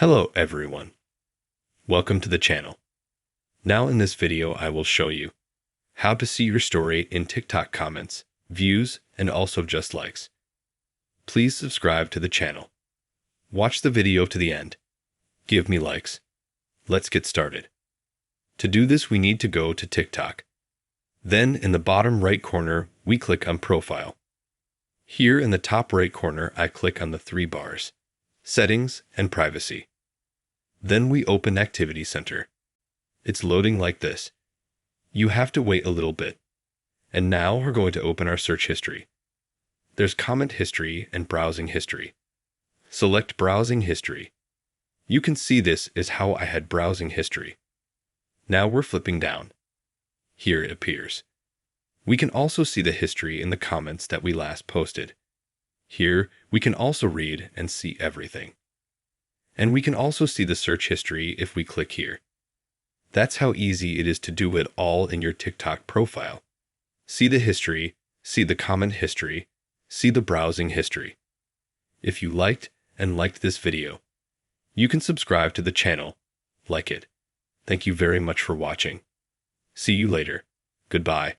Hello everyone. Welcome to the channel. Now in this video I will show you how to see your story in TikTok comments, views, and also just likes. Please subscribe to the channel. Watch the video to the end. Give me likes. Let's get started. To do this we need to go to TikTok. Then in the bottom right corner we click on Profile. Here in the top right corner I click on the three bars, Settings and Privacy. Then we open Activity Center. It's loading like this. You have to wait a little bit. And now we're going to open our search history. There's comment history and browsing history. Select browsing history. You can see this is how I had browsing history. Now we're flipping down. Here it appears. We can also see the history in the comments that we last posted. Here we can also read and see everything. And we can also see the search history if we click here. That's how easy it is to do it all in your TikTok profile. See the history, see the comment history, see the browsing history. If you liked this video, you can subscribe to the channel, like it. Thank you very much for watching. See you later. Goodbye.